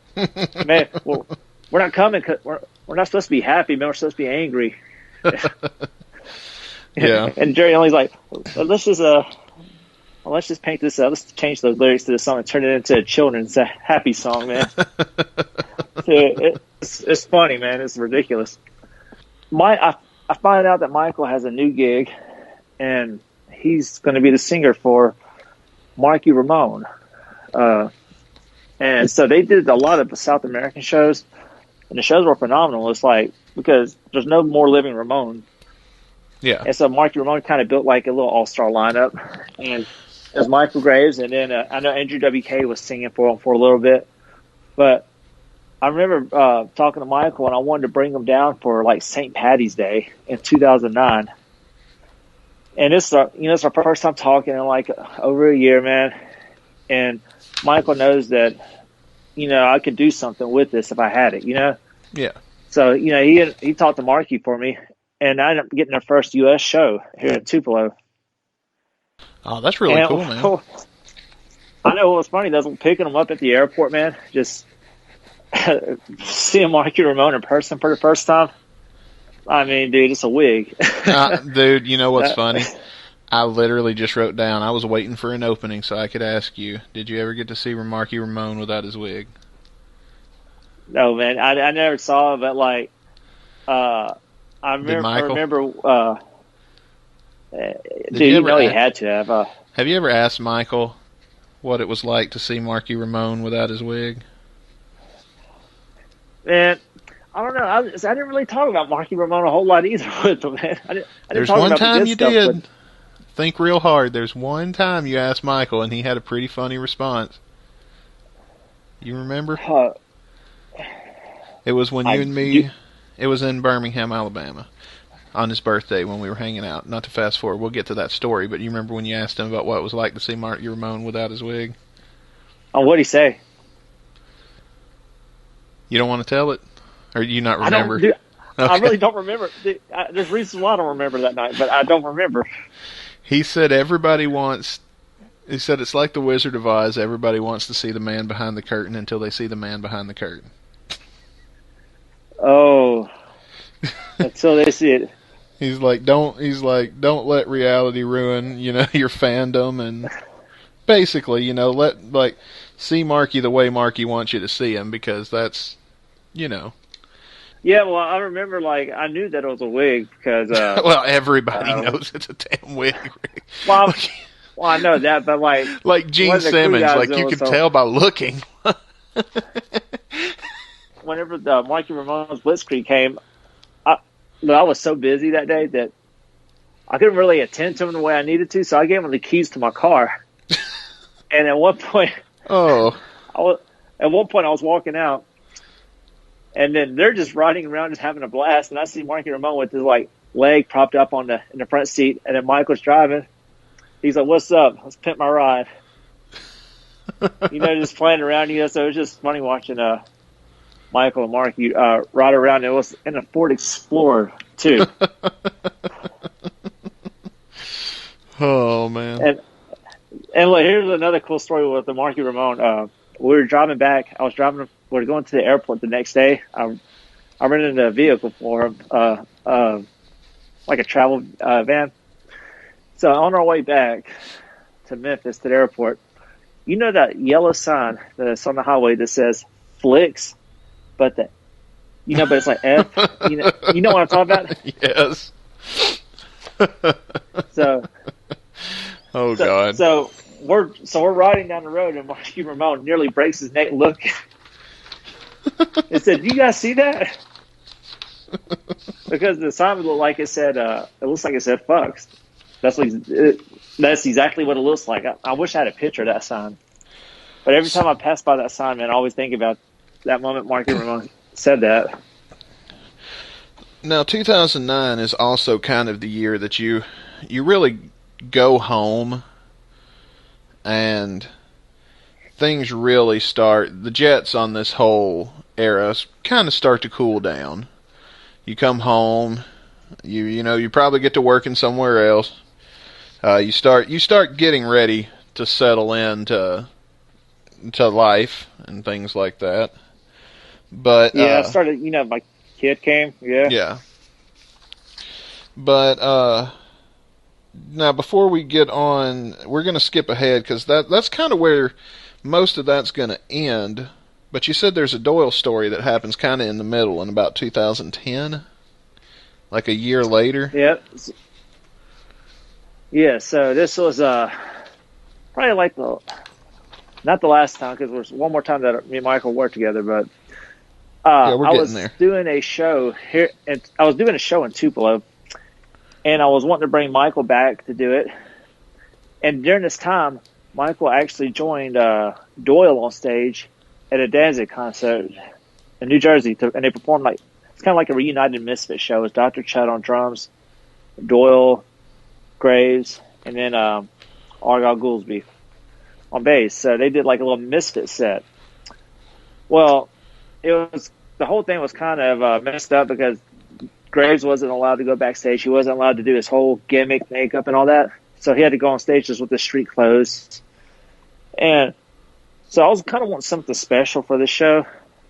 Man, well, we're not coming because we're not supposed to be happy, man. We're supposed to be angry.
Yeah.
And Jerry Only's like, let's just paint this up. Let's change those lyrics to the song and turn it into a children's happy song, man. It's funny, man. It's ridiculous. I find out that Michael has a new gig, and he's going to be the singer for Marky Ramone. And so they did a lot of South American shows, and the shows were phenomenal. It's like, because there's no more living Ramone.
Yeah.
And so Marky Ramone kind of built like a little all-star lineup, and was Michael Graves, and then I know Andrew WK was singing for him for a little bit. But I remember talking to Michael, and I wanted to bring him down for like St. Patty's Day in 2009. And it's our first time talking in like over a year, man. And Michael knows that, I could do something with this if I had it,
Yeah.
So, he talked to Marky for me, and I ended up getting their first U.S. show here in Tupelo.
Oh, that's really cool, man.
I know what was funny, though, picking them up at the airport, man, just seeing Marky Ramone in person for the first time. I mean, dude, it's a wig.
Dude, you know what's funny? I literally just wrote down, I was waiting for an opening so I could ask you, did you ever get to see Marky Ramone without his wig?
No, man, I never saw it, but like, I remember, dude, he had to have.
Have you ever asked Michael what it was like to see Marky Ramone without his wig?
Man, I don't know. I didn't really talk about Marky Ramone a whole lot either with him, man. I didn't
There's
talk
one
about
time
the
you
good stuff,
did. Think real hard. There's one time you asked Michael, and he had a pretty funny response. You remember? It was when you and me... It was in Birmingham, Alabama, on his birthday when we were hanging out. Not to fast forward, we'll get to that story, but you remember when you asked him about what it was like to see Marky Ramone without his wig?
Oh, what'd he say?
You don't want to tell it? Or do you not remember?
Okay. I really don't remember. Dude, there's reasons why I don't remember that night, but I don't remember.
He said he said it's like the Wizard of Oz, everybody wants to see the man behind the curtain until they see the man behind the curtain.
Oh, until they see it.
He's like, don't let reality ruin, your fandom, and basically, see Marky the way Marky wants you to see him, because that's,
Yeah, well, I remember, I knew that it was a wig, because...
well, everybody knows it's a damn wig.
Well, I know that, but,
Like Gene Simmons, you can tell by looking.
Whenever the Marky Ramone's Blitzkrieg came, I was so busy that day that I couldn't really attend to him the way I needed to, so I gave him the keys to my car. And at one point... I was walking out, and then they're just riding around, just having a blast. And I see Marky Ramone with his leg propped up in the front seat, and then Michael's driving. He's like, "What's up? Let's pimp my ride." Just playing around. So it was just funny watching Michael and Marky ride around. It was in a Ford Explorer too.
Oh man!
And look, here's another cool story with the Marky Ramone. We were driving back. We were going to the airport the next day. I rented a vehicle for him, like a travel van. So on our way back to Memphis, to the airport, that yellow sign that's on the highway that says Flicks, but it's like F. You know what I'm talking about?
Yes. God.
So we're riding down the road, and Marky Ramone nearly breaks his neck looking. It said, "Do you guys see that?" Because the sign looked like it said, it looks like it said "fucks." That's exactly what it looks like. I wish I had a picture of that sign. But every time I pass by that sign, man, I always think about that moment Marky Ramone said that.
Now, 2009 is also kind of the year that you really go home, and things really start. The jets on this whole era kind of start to cool down. You come home, you probably get to working somewhere else. You start getting ready to settle into life and things like that. But
I started. My kid came. Yeah.
Yeah. But now, before we get on, we're going to skip ahead because that's kind of where most of that's going to end. But you said there's a Doyle story that happens kind of in the middle in about 2010, like a year later.
Yep. Yeah. So this was probably not the last time, because there was one more time that me and Michael worked together, but I was doing a show here, and I was doing a show in Tupelo, and I was wanting to bring Michael back to do it. And during this time, Michael actually joined Doyle on stage at a Danzig concert in New Jersey, and they performed it's kind of like a reunited Misfit show. It was Dr. Chud on drums, Doyle, Graves, and then Argyle Goolsby on bass. So they did like a little Misfit set. Well, the whole thing was kind of messed up because Graves wasn't allowed to go backstage. He wasn't allowed to do his whole gimmick makeup and all that. So he had to go on stage just with the street clothes. And so I was kind of wanting something special for this show.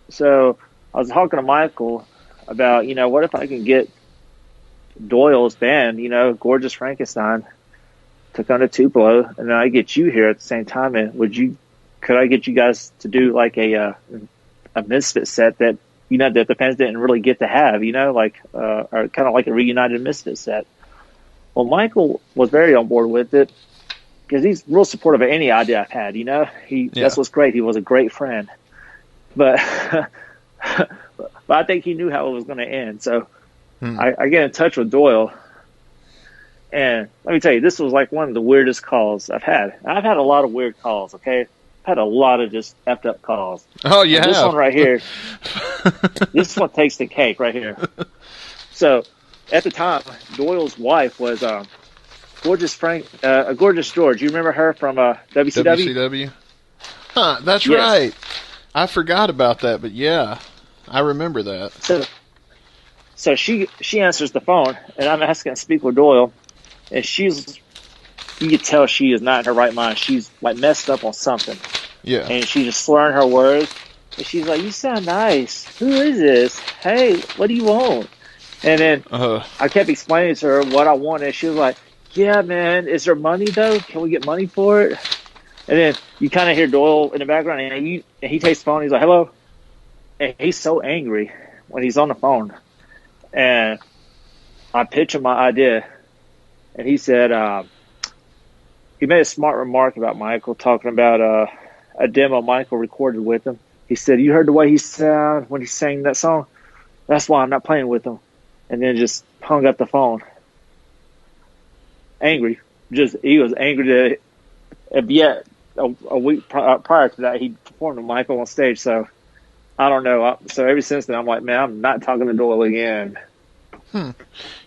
So I was talking to Michael about, what if I can get Doyle's band, Gorgeous Frankenstein, to come to Tupelo, and then I get you here at the same time. And could I get you guys to do like a Misfit set that, that the fans didn't really get to have, or kind of like a reunited Misfit set? Well, Michael was very on board with it because he's real supportive of any idea I've had, That's what's great. He was a great friend. But but I think he knew how it was going to end. So I get in touch with Doyle. And let me tell you, this was like one of the weirdest calls I've had. I've had a lot of weird calls, okay? I've had a lot of just effed up calls.
Oh, you have?
This one right here, this one takes the cake right here. So at the time, Doyle's wife was Gorgeous George. You remember her from WCW?
WCW? Huh, that's
Yes.
right. I forgot about that, but yeah, I remember that.
So she answers the phone, and I'm asking to speak with Doyle, and you can tell she is not in her right mind. She's like messed up on something.
Yeah.
And she's just slurring her words. And she's like, "You sound nice. Who is this? Hey, what do you want?" And then I kept explaining to her what I wanted. She was like, "Yeah, man, is there money though? Can we get money for it?" And then you kind of hear Doyle in the background, and he takes the phone. He's like, "Hello," and he's so angry when he's on the phone. And I pitched him my idea, and he said he made a smart remark about Michael, talking about a demo Michael recorded with him. He said, "You heard the way he sounded when he sang that song? That's why I'm not playing with him." And then just hung up the phone. Angry. He was angry and yet a week prior to that, he performed with Michael on stage. So I don't know. So ever since then, I'm like, man, I'm not talking to Doyle again.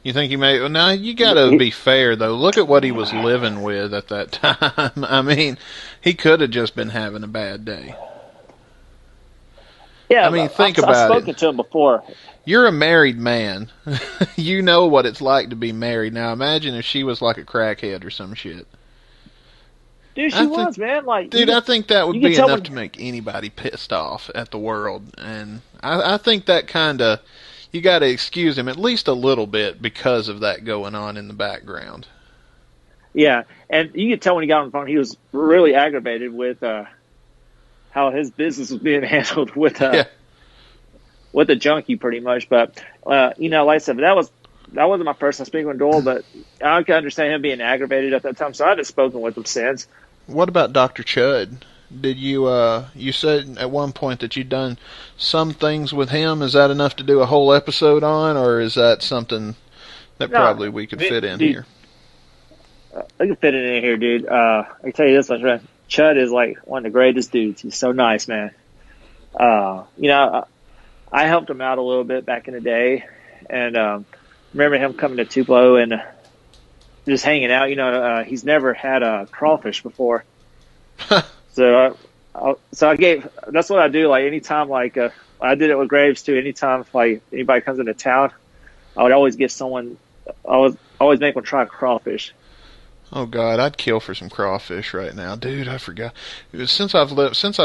You think he may? Well, now you got to be fair though. Look at what he was living with at that time. I mean, he could have just been having a bad day.
Yeah,
I mean, think
I've
about it.
I've spoken to him before.
You're a married man. You know what it's like to be married. Now imagine if she was like a crackhead or some shit.
Dude, she was, man. Like,
dude, I think that would be
tell
enough to make anybody pissed off at the world. And I think that kind of, you got to excuse him at least a little bit because of that going on in the background.
Yeah, and you could tell when he got on the phone, he was really aggravated with how his business was being handled with with the junkie, pretty much. But like I said, that wasn't my first time speaking with Doyle, but I can understand him being aggravated at that time. So I haven't spoken with him since.
What about Dr. Chud? Did you you said at one point that you'd done some things with him? Is that enough to do a whole episode on, or is that something that probably we could fit in here?
I can fit it in here, dude. I can tell you this much, man. Chud is like one of the greatest dudes. He's so nice, man. I helped him out a little bit back in the day, and remember him coming to Tupelo and just hanging out. He's never had a crawfish before. So I gave, that's what I do. Like anytime, like I did it with Graves too. Anytime like anybody comes into town, I would always give someone, always make them try crawfish.
Oh God, I'd kill for some crawfish right now, dude. I forgot. Since I've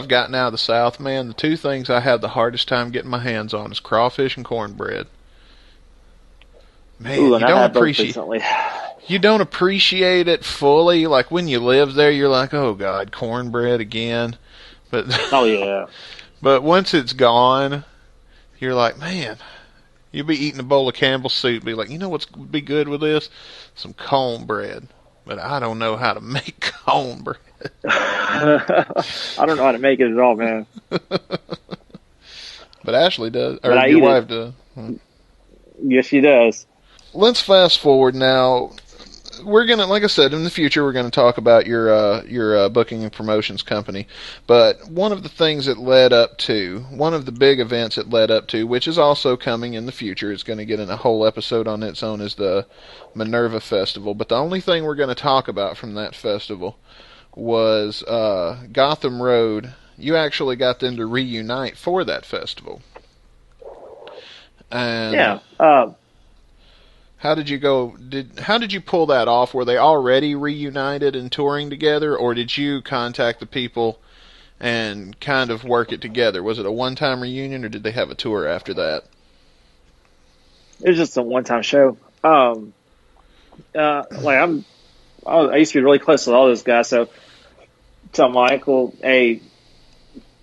gotten out of the South, man, the two things I have the hardest time getting my hands on is crawfish and cornbread. Man,
Ooh,
you don't appreciate it fully. Like when you live there, you're like, oh God, cornbread again. But
oh yeah.
But once it's gone, you're like, man, you'll be eating a bowl of Campbell's soup, be like, you know what's be good with this? Some cornbread. But I don't know how to make cornbread.
I don't know how to make it at all, man.
But Ashley does, or your wife does.
Yes, she does.
Let's fast forward now. we're gonna, like I said, in the future we're gonna talk about your booking and promotions company. But one of the things it led up to, one of the big events it led up to, which is also coming in the future, it's going to get in a whole episode on its own, is the Minerva Festival. But the only thing we're going to talk about from that festival was Gotham Road. You actually got them to reunite for that festival. And
Yeah.
how did you go? How did you pull that off? Were they already reunited and touring together, or did you contact the people and kind of work it together? Was it a one-time reunion, or did they have a tour after that?
It was just a one-time show. I used to be really close with all those guys. So, tell Michael, hey,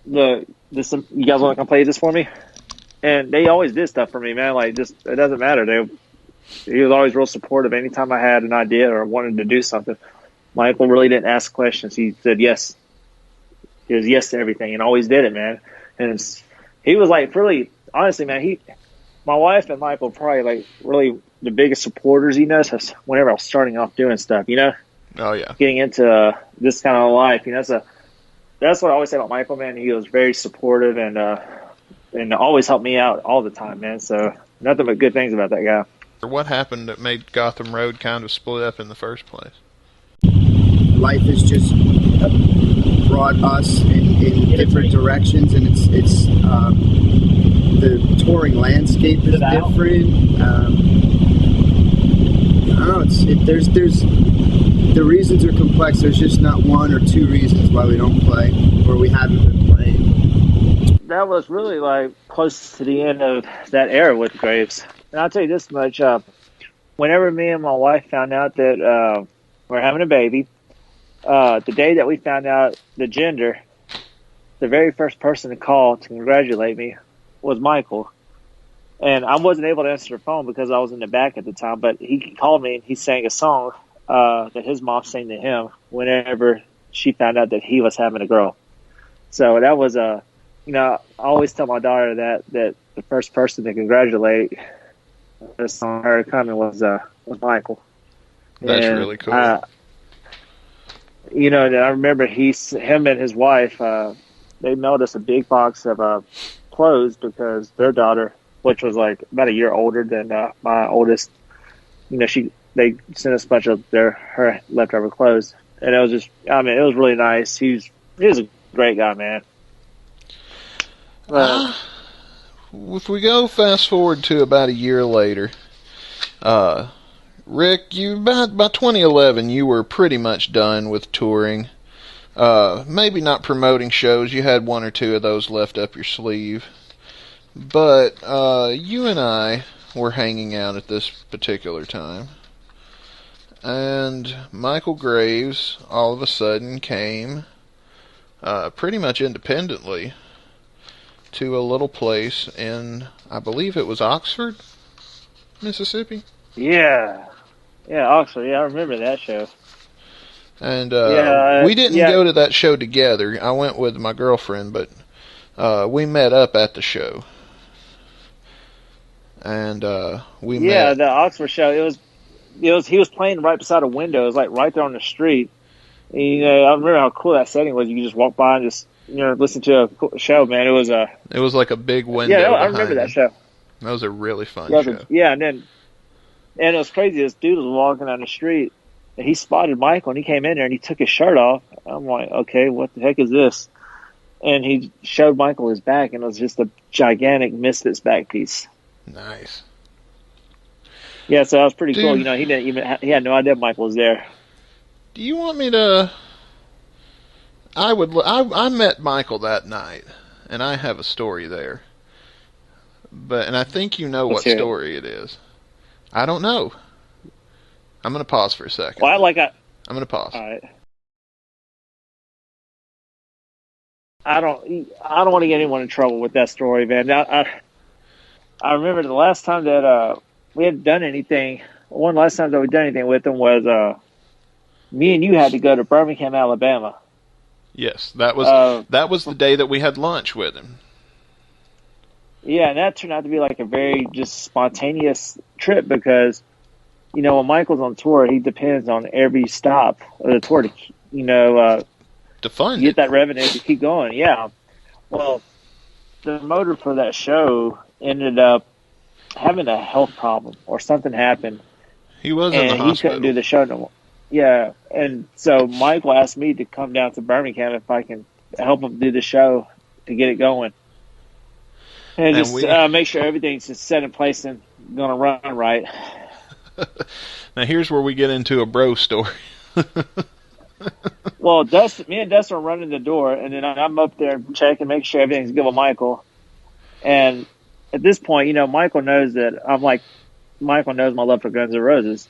you guys want to come play this for me? And they always did stuff for me, man. Like, just it doesn't matter. He was always real supportive. Anytime I had an idea or wanted to do something, Michael really didn't ask questions. He said yes. He was yes to everything and always did it, man. And he was like, really, honestly, man, my wife and Michael probably like really the biggest supporters he knows whenever I was starting off doing stuff, you know?
Oh, yeah.
Getting into this kind of life, you know, that's what I always say about Michael, man. He was very supportive and always helped me out all the time, man. So nothing but good things about that guy.
What happened that made Gotham Road kind of split up in the first place?
Life has just brought us in different directions, and it's the touring landscape is different. I don't know. There's the reasons are complex. There's just not one or two reasons why we don't play or we haven't been playing.
That was really like close to the end of that era with Graves. And I'll tell you this much: whenever me and my wife found out that we're having a baby, the day that we found out the gender, the very first person to call to congratulate me was Michael. And I wasn't able to answer the phone because I was in the back at the time, but he called me and he sang a song that his mom sang to him whenever she found out that he was having a girl. So that was I always tell my daughter that the first person to congratulate us on her coming was Michael.
That's really cool.
And I remember him and his wife, they mailed us a big box of clothes because their daughter, which was like about a year older than my oldest, they sent us a bunch of her leftover clothes, and it was just, it was really nice. He was a great guy, man.
If we go fast forward to about a year later, Rick, by 2011, you were pretty much done with touring. Maybe not promoting shows. You had one or two of those left up your sleeve. But you and I were hanging out at this particular time. And Michael Graves all of a sudden came pretty much independently to a little place in, I believe it was Oxford, Mississippi.
Yeah, Oxford. Yeah, I remember that show.
And we didn't go to that show together. I went with my girlfriend, but we met up at the show. And we met.
Yeah, the Oxford show. He was playing right beside a window. It was like right there on the street. And, I remember how cool that setting was. You could just walk by and just listen to a cool show, man. It was
like a big window.
Yeah, I remember that show.
That was a really fun show.
Yeah, and it was crazy. This dude was walking down the street, and he spotted Michael, and he came in there, and he took his shirt off. I'm like, okay, what the heck is this? And he showed Michael his back, and it was just a gigantic Misfits back piece.
Nice.
Yeah, so that was pretty cool. He had no idea Michael was there.
Do you want me to? I met Michael that night, and I have a story there. And I think you know what story it is. I don't know. I'm going to pause for a second.
Well, I'm
going to pause.
All right. I don't want to get anyone in trouble with that story, man. Now, I remember the last time that we hadn't done anything. One last time that we done anything with him was me and you had to go to Birmingham, Alabama.
Yes, that was the day that we had lunch with him.
Yeah, and that turned out to be like a very just spontaneous trip because when Michael's on tour, he depends on every stop of the tour to,
To fund
get
it.
that revenue to keep going. Yeah. Well, the promoter for that show ended up having a health problem or something happened,
He was in the
and he
hospital.
couldn't do the show no more. Yeah, and so Michael asked me to come down to Birmingham if I can help him do the show to get it going, and just make sure everything's just set in place and going to run right.
Now here's where we get into a bro story.
Well, me and Dustin are running the door, and then I'm up there checking, making sure everything's good with Michael. And at this point, Michael knows that Michael knows my love for Guns N' Roses,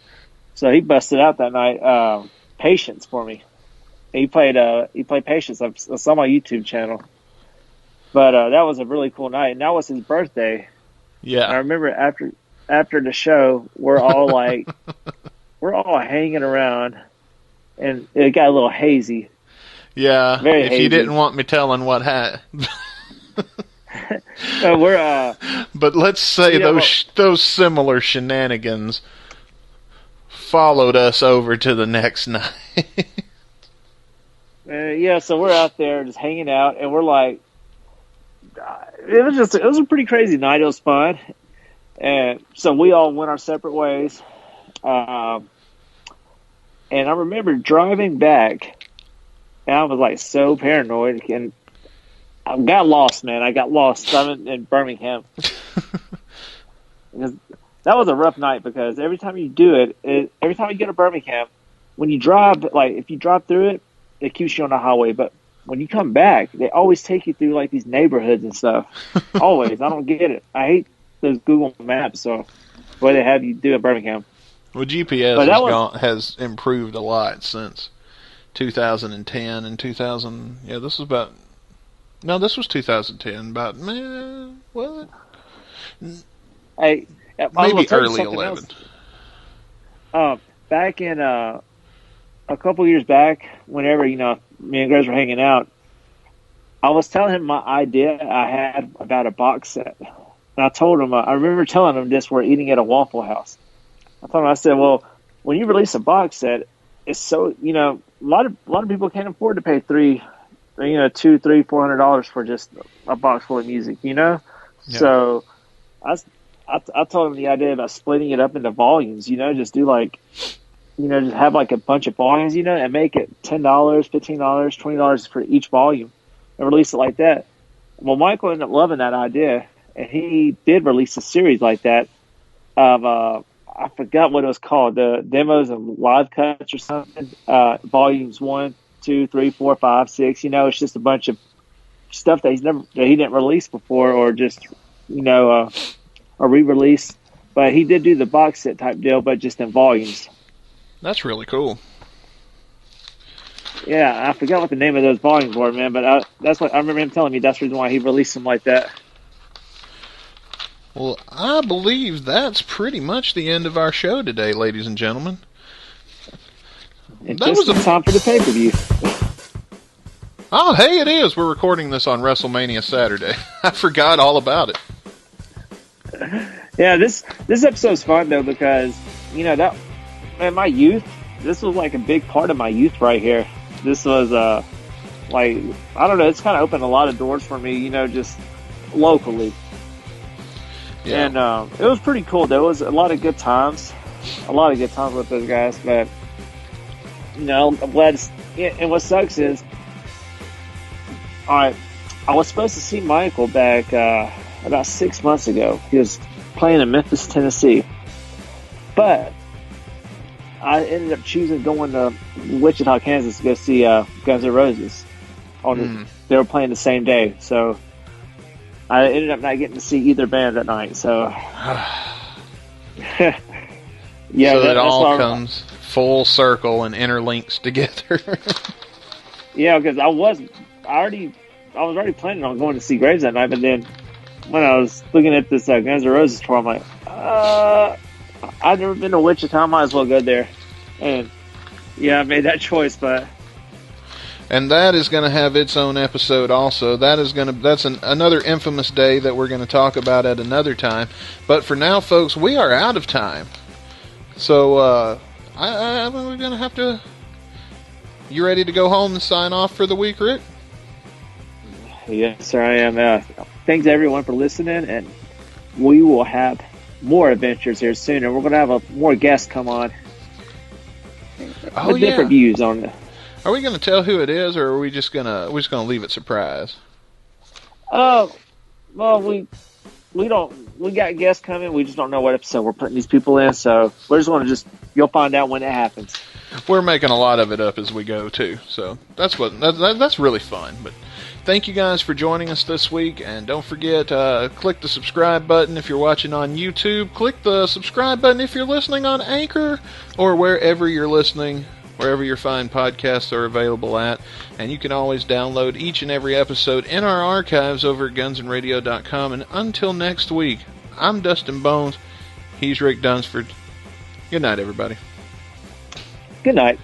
so he busted out that night, Patience for me. He played Patience. It's on my YouTube channel. But that was a really cool night, and that was his birthday.
Yeah.
And I remember after the show, we're all hanging around. And it got a little hazy.
Yeah,
Very
if
hazy.
you didn't want me telling what happened. But let's say those similar shenanigans followed us over to the next night.
So we're out there just hanging out, and we're like, it was a pretty crazy night. It was fun. And so we all went our separate ways. And I remember driving back, and I was like so paranoid, and I got lost, man. I got lost. I'm in Birmingham. Because that was a rough night, because every time you do it, every time you get to Birmingham, when you drive, like if you drive through it, it keeps you on the highway. But when you come back, they always take you through like these neighborhoods and stuff. Always. I don't get it. I hate those Google Maps, so the way they have you do in Birmingham.
Well, GPS has improved a lot since 2010 and 2000. Yeah, this was 2010. About, was it? Maybe early 11.
Back in a couple years back, whenever me and Grace were hanging out, I was telling him my idea I had about a box set, and I told him I remember telling him this: we're eating at a Waffle House. I said, well, when you release a box set, it's so, a lot of people can't afford to pay $200, $300, $400 for just a box full of music, Yeah. So I told him the idea about splitting it up into volumes, just do just have like a bunch of volumes, and make it $10, $15, $20 for each volume and release it like that. Well, Michael ended up loving that idea, and he did release a series like that of, I forgot what it was called, the demos and live cuts or something. Volumes 1, 2, 3, 4, 5, 6. It's just a bunch of stuff that he didn't release before, or just a re-release. But he did do the box set type deal, but just in volumes.
That's really cool.
Yeah, I forgot what the name of those volumes were, man. But that's what I remember him telling me. That's the reason why he released them like that.
Well, I believe that's pretty much the end of our show today, ladies and gentlemen.
That was time for the pay-per-view.
Oh, hey, it is. We're recording this on WrestleMania Saturday. I forgot all about it.
Yeah, this episode's fun, though, because, that in my youth, this was like a big part of my youth right here. This was, I don't know, it's kind of opened a lot of doors for me, just locally. Yeah. And it was pretty cool. There was a lot of good times with those guys. But I'm glad. And what sucks is, all right, I was supposed to see Michael back about 6 months ago. He was playing in Memphis, Tennessee, but I ended up choosing going to Wichita, Kansas to go see Guns N' Roses. They were playing the same day, so I ended up not getting to see either band that night. So, yeah,
so it all comes full circle and interlinks together.
Yeah, because I was already planning on going to see Graves that night, but then when I was looking at this Guns N' Roses tour, I'm like, I've never been to Wichita, I might as well go there. And yeah, I made that choice, but.
And that is going to have its own episode also. That's another infamous day that we're going to talk about at another time. But for now, folks, we are out of time. So, we're going to have to... You ready to go home and sign off for the week, Rick?
Yes, sir, I am. Thanks, everyone, for listening, and we will have more adventures here soon, and we're going to have more guests come on with different views on it.
Are we going to tell who it is, or are we just going to leave it surprise?
Well, we got guests coming. We just don't know what episode we're putting these people in, so we're just going to you'll find out when it happens.
We're making a lot of it up as we go too, so that's really fun. But thank you guys for joining us this week, and don't forget, click the subscribe button if you're watching on YouTube. Click the subscribe button if you're listening on Anchor or wherever you're listening, wherever your fine podcasts are available at. And you can always download each and every episode in our archives over at gunsandradio.com. And until next week, I'm Dustin Bones. He's Rick Dunsford. Good night, everybody.
Good night.